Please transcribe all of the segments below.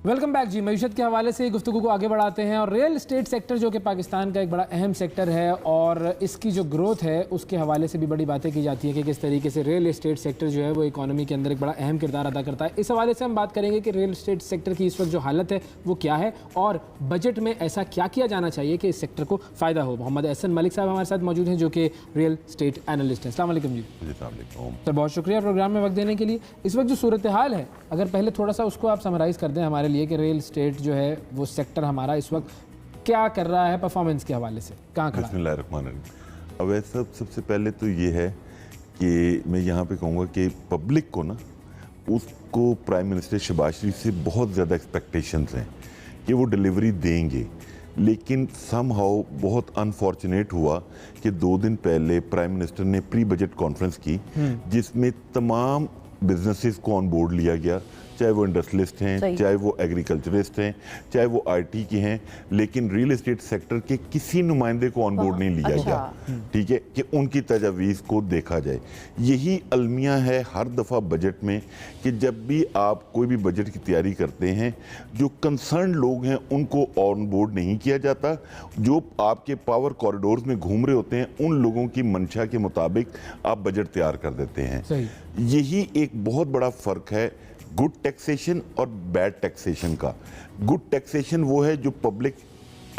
Welcome back जी। मईशत के हवाले से गुफ्तगू को आगे बढ़ाते हैं और रियल एस्टेट सेक्टर जो कि पाकिस्तान का एक बड़ा अहम सेक्टर है और इसकी जो ग्रोथ है उसके हवाले से भी बड़ी बातें की जाती हैं कि किस तरीके से रियल एस्टेट सेक्टर जो है वो इकोनॉमी के अंदर एक बड़ा अहम किरदार अदा करता है। इस हवाले से हम बात करेंगे कि रियल एस्टेट सेक्टर की इस वक्त जो हालत है वो क्या है और बजट में ऐसा क्या किया जाना चाहिए कि इस सेक्टर को फ़ायदा हो। मोहम्मद एहसन मलिक साहब हमारे साथ मौजूद हैं जो कि रियल एस्टेट एनालिस्ट हैं। अस्सलाम वालेकुम जी। सर बहुत शुक्रिया प्रोग्राम में वक्त देने के लिए। इस वक्त जो सूरत हाल है अगर पहले थोड़ा सा उसको आप समराइज़ कर दें हमारे लिए कि रियल एस्टेट जो है वो सेक्टर हमारा इस वक्त क्या कर रहा है परफॉर्मेंस के हवाले से, कहाँ खड़ा है? बिस्मिल्लाहिर्रहमानिर्रहीम। अब ऐसा सबसे पहले तो ये है कि मैं यहाँ पे कहूँगा कि पब्लिक को ना उसको प्राइम मिनिस्टर शहबाज शरीफ से बहुत ज़्यादा एक्सपेक्टेशंस हैं कि वो डिलीवरी देंगे, लेकिन समहाउ बहुत अनफॉर्चुनेट हुआ कि 2 दिन पहले प्राइम मिनिस्टर ने प्री बजट कॉन्फ्रेंस की जिसमें तमाम बिजनेसेस को ऑन बोर्ड लिया गया, चाहे वो इंडस्ट्रियलिस्ट हैं, चाहे वो एग्रीकल्चरिस्ट हैं, चाहे वो आईटी के हैं, लेकिन रियल एस्टेट सेक्टर के किसी नुमाइंदे को ऑन बोर्ड नहीं लिया गया। ठीक है कि उनकी तजावीज़ को देखा जाए। यही अलमिया है हर दफ़ा बजट में कि जब भी आप कोई भी बजट की तैयारी करते हैं जो कंसर्न लोग हैं उनको ऑन बोर्ड नहीं किया जाता, जो आपके पावर कॉरिडोर्स में घूम रहे होते हैं उन लोगों की मंशा के मुताबिक आप बजट तैयार कर देते हैं। यही एक बहुत बड़ा फ़र्क है गुड टैक्सेशन और बैड टैक्सेशन का। गुड टैक्सेशन वो है जो पब्लिक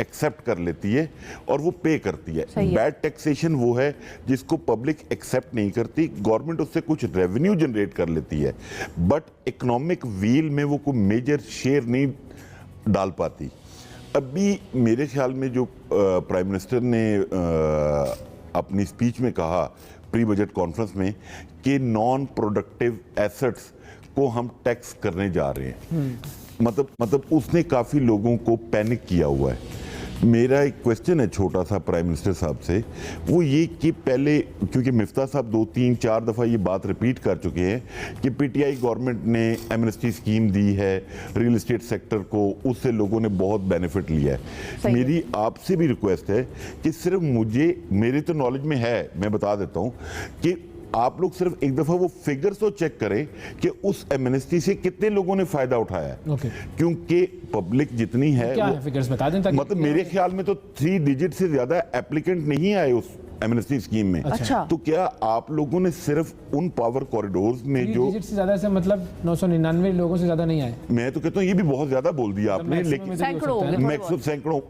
एक्सेप्ट कर लेती है और वो पे करती है। बैड टैक्सेशन वो है जिसको पब्लिक एक्सेप्ट नहीं करती, गवर्नमेंट उससे कुछ रेवेन्यू जनरेट कर लेती है बट इकोनॉमिक व्हील में वो कोई मेजर शेयर नहीं डाल पाती। अभी मेरे ख्याल में जो प्राइम मिनिस्टर ने अपनी स्पीच में कहा प्री बजट कॉन्फ्रेंस में कि नॉन प्रोडक्टिव एसेट्स को हम टैक्स करने जा रहे हैं, मतलब उसने काफ़ी लोगों को पैनिक किया हुआ है। मेरा एक क्वेश्चन है छोटा सा प्राइम मिनिस्टर साहब से, वो ये कि पहले क्योंकि मिफ्ता साहब 2, 3, 4 दफ़ा ये बात रिपीट कर चुके हैं कि पीटीआई गवर्नमेंट ने एमनेस्टी स्कीम दी है रियल एस्टेट सेक्टर को, उससे लोगों ने बहुत बेनिफिट लिया है। मेरी आपसे भी रिक्वेस्ट है कि सिर्फ मेरे तो नॉलेज में है, मैं बता देता हूँ कि आप लोग सिर्फ एक दफा वो फिगर्स तो चेक करें कि उस एमनेस्टी से कितने लोगों ने फायदा उठाया है। क्योंकि पब्लिक जितनी है, क्या है फिगर्स बता दें। मतलब मेरे ख्याल में तो 3 डिजिट से ज्यादा एप्लीकेंट नहीं आए उस एमनेस्टी स्कीम में। अच्छा। तो क्या आप लोगों ने सिर्फ उन पावर कॉरिडोर्स में 3 जो डिजिट से ज्यादा से मतलब 999 लोगों से ज्यादा नहीं आए? मैं तो कहता हूँ ये भी बहुत ज्यादा बोल दिया आपने, लेकिन सैकड़ों।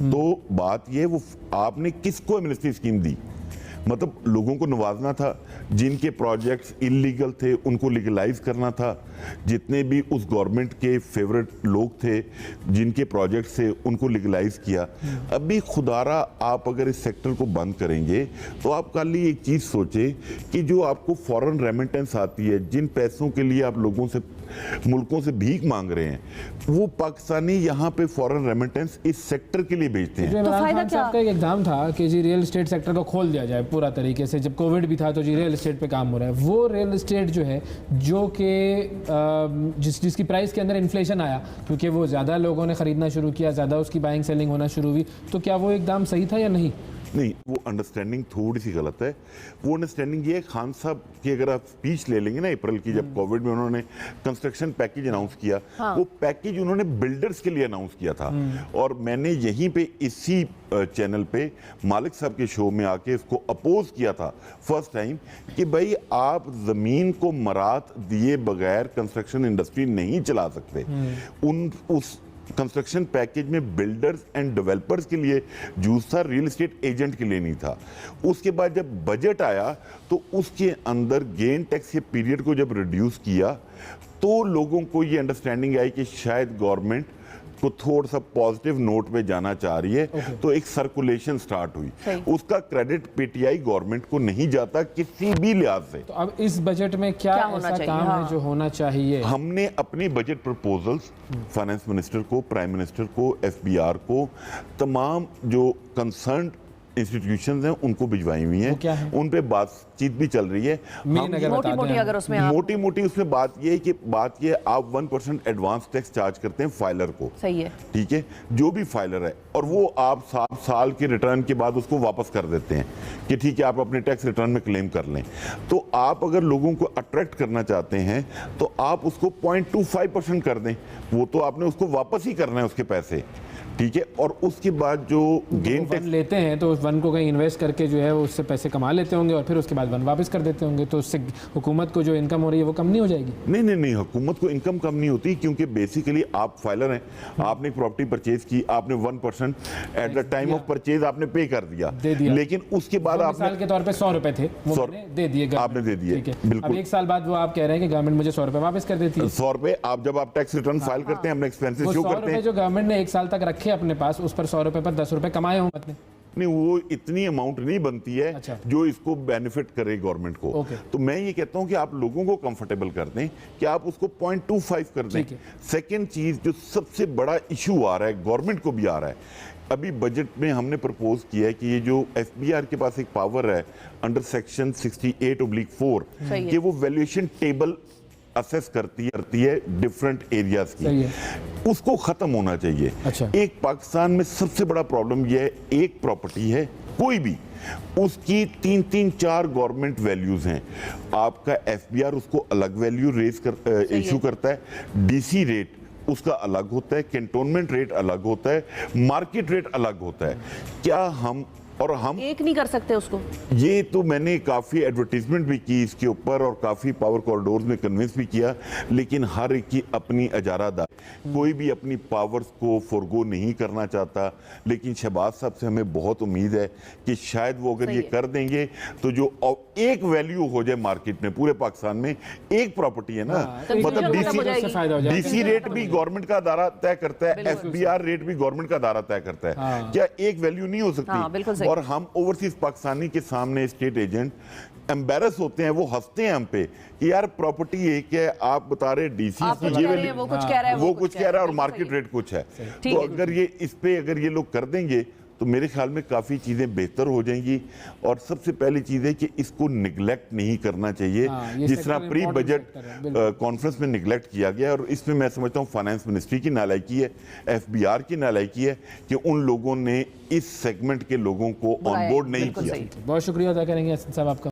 तो बात ये वो आपने किसको एमनेस्टी स्कीम दी? मतलब लोगों को नवाजना था, जिनके प्रोजेक्ट्स इलीगल थे उनको लीगलाइज करना था, जितने भी उस गवर्नमेंट के फेवरेट लोग थे जिनके प्रोजेक्ट्स थे उनको लीगलाइज किया। अभी खुदारा आप अगर इस सेक्टर को बंद करेंगे तो आप कल ही एक चीज़ सोचे कि जो आपको फॉरेन रेमिटेंस आती है, जिन पैसों के लिए आप लोगों से मुल्कों से भीख मांग रहे हैं, वो पाकिस्तानी यहाँ पे फॉरेन रेमिटेंस इस सेक्टर के लिए भेजते हैं। तो फायदा क्या? आपका एक एग्जाम था कि जी रियल एस्टेट सेक्टर को खोल दिया जाए पूरा तरीके से, जब कोविड भी था तो जी रियल एस्टेट पे काम हो रहा है। वो रियल एस्टेट जो है जो कि जिसकी प्राइस के अंदर इन्फ्लेशन आया क्योंकि वो ज़्यादा लोगों ने ख़रीदना शुरू किया, ज़्यादा उसकी बाइंग सेलिंग होना शुरू हुई, तो क्या वो एकदम सही था या नहीं? नहीं, वो अंडरस्टैंडिंग थोड़ी सी गलत है। वो अंडरस्टैंडिंग ये है, खान साहब की अगर आप स्पीच ले लेंगे ना अप्रैल की, जब कोविड में उन्होंने कंस्ट्रक्शन पैकेज अनाउंस किया, वो पैकेज उन्होंने बिल्डर्स के लिए अनाउंस किया था। और मैंने यहीं पे इसी चैनल पे मालिक साहब के शो में आके इसको अपोज किया था फर्स्ट टाइम कि भाई आप ज़मीन को मरात दिए बगैर कंस्ट्रक्शन इंडस्ट्री नहीं चला सकते। उस कंस्ट्रक्शन पैकेज में बिल्डर्स एंड डेवलपर्स के लिए यूज था, रियल एस्टेट एजेंट के लिए नहीं था। उसके बाद जब बजट आया तो उसके अंदर गेन टैक्स के पीरियड को जब रिड्यूस किया तो लोगों को ये अंडरस्टैंडिंग आई कि शायद गवर्नमेंट को थोड़ा सा पॉजिटिव नोट पे जाना चाह रही है। तो एक सर्कुलेशन स्टार्ट हुई। उसका क्रेडिट पीटीआई गवर्नमेंट को नहीं जाता किसी भी लिहाज से। तो अब इस बजट में क्या ऐसा काम है जो होना चाहिए? हमने अपनी बजट प्रपोजल्स फाइनेंस मिनिस्टर को, प्राइम मिनिस्टर को, एफबीआर को, तमाम जो कंसर्न इंस्टीट्यूशंस हैं उनको भिजवाई हुई हैं, वो क्या है? उन पे बातचीत भी चल रही है। मेन अगर बता मोटी-मोटी दें अगर उसमें आप मोटी मोटी उसमें बात ये है कि आप 1% एडवांस टैक्स चार्ज करते हैं फाइलर को, सही है, ठीक है, जो भी फाइलर है, और वो आप साल के रिटर्न के बाद उसको वापस कर देते हैं कि ठीक है आप अपने टैक्स रिटर्न में क्लेम कर लें। तो आप अगर लोगों को अट्रैक्ट करना चाहते हैं तो आप उसको 0.25% कर दें, वो तो आपने उसको वापस ही करना है उसके पैसे, ठीक है। और उसके बाद जो गेन वन लेते हैं तो उस वन को कहीं इन्वेस्ट करके जो है वो उससे पैसे कमा लेते होंगे और फिर उसके बाद वन वापस कर देते होंगे, तो उससे हुकूमत को जो इनकम हो रही है वो कम नहीं हो जाएगी? नहीं, हुकूमत को इनकम कम नहीं होती, क्योंकि बेसिकली आप फाइलर हैं, आपने प्रॉपर्टी परचेज की, आपने 1% at the time of purchase आपने पे कर दिया, दे दिया, लेकिन उसके बाद आपने साल के तौर पे 100 रुपए थे वो मैंने दे दिए, आपने दे दिए, ठीक है। बिल्कुल। अब एक साल बाद वो आप कह रहे हैं कि गवर्नमेंट मुझे 100 रुपए वापस कर देती है। 100 रुपए आप जब आप टैक्स रिटर्न फाइल करते हैं, अपने एक्सपेंसेस वो शो 100 करते रुपए हैं, जो गवर्नमेंट ने एक साल तक रखे अपने पास, उस पर 100 रुपए पर 10 रुपए कमाए हों आपने? नहीं, वो इतनी अमाउंट नहीं बनती है अच्छा। जो इसको बेनिफिट करे गवर्नमेंट को। ओके। तो मैं ये कहता हूं कि आप लोगों को कंफर्टेबल कर दें कि आप उसको 0.25 कर दें। ठीक है। सेकंड चीज जो सबसे बड़ा इशू आ रहा है, गवर्नमेंट को भी आ रहा है, अभी बजट में हमने प्रपोज किया है कि ये जो एफबीआर के पास एक पावर है अंडर सेक्शन 68/4 सही है। कि वो वैल्यूएशन टेबल असेस करती है डिफरेंट एरियाज सही की, है। उसको खत्म होना चाहिए। अच्छा। एक पाकिस्तान में सबसे बड़ा प्रॉब्लम यह है, एक प्रॉपर्टी है कोई भी, उसकी 3-4 गवर्नमेंट वैल्यूज हैं। आपका एफबीआर उसको अलग वैल्यू रेज कर इशू करता है, डीसी रेट उसका अलग होता है, कैंटोनमेंट रेट अलग होता है, मार्केट रेट अलग होता है। क्या हम एक नहीं कर सकते उसको? ये तो मैंने काफ़ी एडवर्टीजमेंट भी की इसके ऊपर और काफ़ी पावर कॉरिडोर में कन्विंस भी किया, लेकिन हर एक की अपनी अजारादार, कोई भी अपनी पावर्स को फॉरगो नहीं करना चाहता। लेकिन शहबाज साहब से हमें बहुत उम्मीद है कि शायद वो अगर ये कर देंगे तो जो एक वैल्यू हो जाए मार्केट में, पूरे पाकिस्तान में एक प्रॉपर्टी है ना, मतलब डीसी रेट भी गवर्नमेंट का दायरा तय करता है, एफबीआर रेट भी गवर्नमेंट का दायरा तय करता है। क्या एक वैल्यू नहीं हो सकती? और हम ओवरसीज पाकिस्तानी के सामने स्टेट एजेंट एम्बेरस होते हैं, वो हंसते हैं हम पे कि यार प्रॉपर्टी एक है, आप बता रहे डीसी ये वो कुछ कह रहा है, वो कुछ कह रहा है और मार्केट रेट कुछ है। तो अगर ये इस पे अगर ये लोग कर देंगे तो मेरे ख्याल में काफ़ी चीज़ें बेहतर हो जाएंगी। और सबसे पहली चीज़ है कि इसको निगलेक्ट नहीं करना चाहिए, जिस तरह प्री बजट कॉन्फ्रेंस में निगलेक्ट किया गया। और इसमें मैं समझता हूँ फाइनेंस मिनिस्ट्री की नालायकी है, एफबीआर की नालायकी है कि उन लोगों ने इस सेगमेंट के लोगों को ऑन बोर्ड नहीं किया। बहुत शुक्रिया अदा करेंगे हसन साहब आपका।